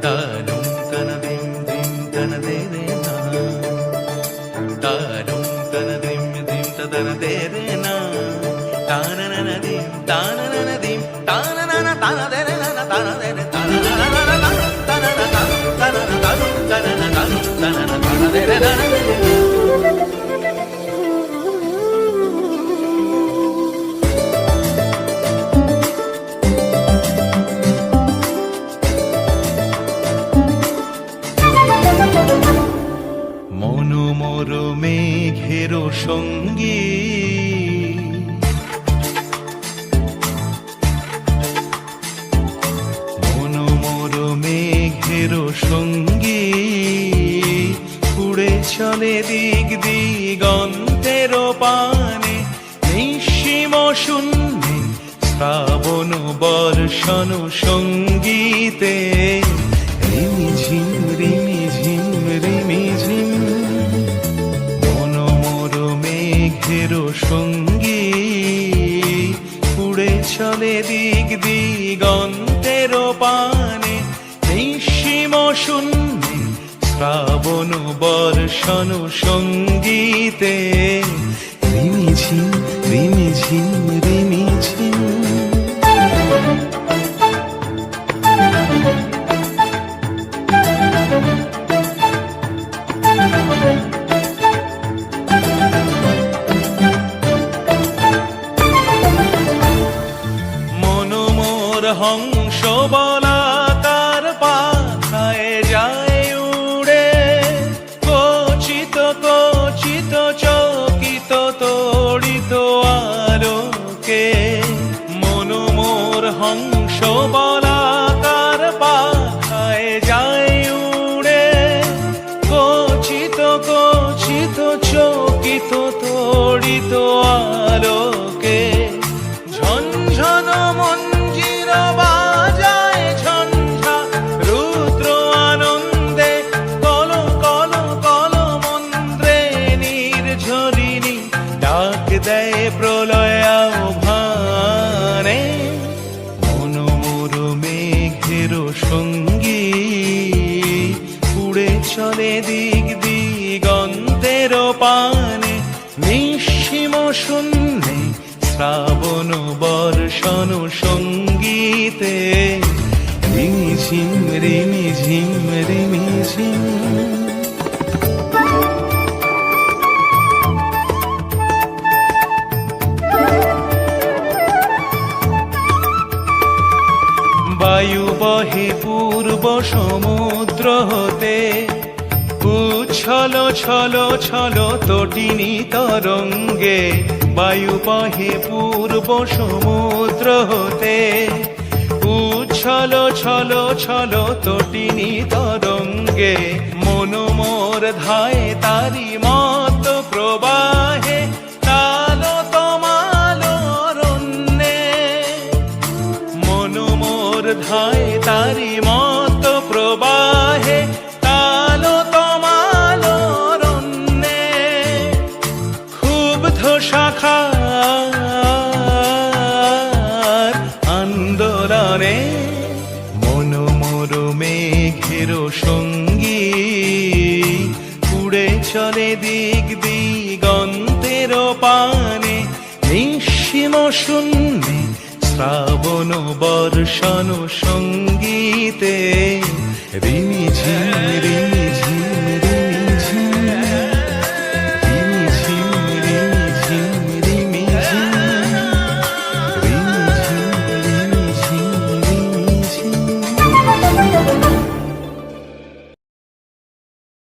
তানুম তানা দিম দিম তানা দে রে না, তানুম তানা দিম দিম তানা দে রে না, তানা না না দিম তানা না না দিম তানা না না তানা দে রে না তানা দে রে তানা না না না তানা না তানা তানা না তানা তানা না তানা না তানা দে রে না। মনোমর মেঘের সঙ্গী মনোমর মেঘের সঙ্গী উড়ে চলে দিক দিগন্তের পানে, নিঃসীম শূন্যে শ্রাবণ বর্ষণ সঙ্গীতে রিমিঝিম রিমিঝিম রিমিঝিম। মনোমর মেঘের সঙ্গী উড়ে চলে দিক দিগন্তের পানে, নিঃসীম শূন্যে শ্রাবণ বর্ষণ সঙ্গীতে রিমিঝিম রিমিঝিম রিমিঝিম। মনোমর হংস বলাকার পাখায় যায় উড়ে, কচিত কচিত চকিত তড়িত আলোকে। মনোমর হংস বলাকার পাখায় যায় উড়ে, কচিত কচিত চকিত তড়িত আলোকে। ঝনঝন মঞ্জির বাজায় ঝঞ্ঝা রুদ্র আনন্দে, কল কল কল মন্ত্রে নির্ঝরিণী ডাক দেয় প্রলয় আহ্বানে। মনোমর মেঘের সঙ্গী উড়ে চলে দিক দিগন্তের পানে, নিঃসীম শূন্যে শ্রাবণ বর্ষণ সঙ্গীতে রিমিঝিম রিমিঝিম রিমিঝিম। বায়ু বহে পূর্ব সমুদ্র হতে, উচ্ছল ছল ছল তটিনী তরঙ্গে। বায়ু বহে পূর্ব সমুদ্র হতে, উচ্ছল ছল ছল তটিনী তরঙ্গে। মনোমর ধায় তারি মত প্রবাহে, তালো তমাল অরণ্যে। মনোমর ধায় তারি মত প্রবাহে, তালো তমাল অরণ্যে। ক্ষুব্ধ শাখার আন্দোলনে মনোমর মেঘের সঙ্গী উড়ে চলে দিক দিগন্তের পানে, নিঃসীম শূন্যে শ্রাবণ বর্ষণ সঙ্গীতে রিমিঝিম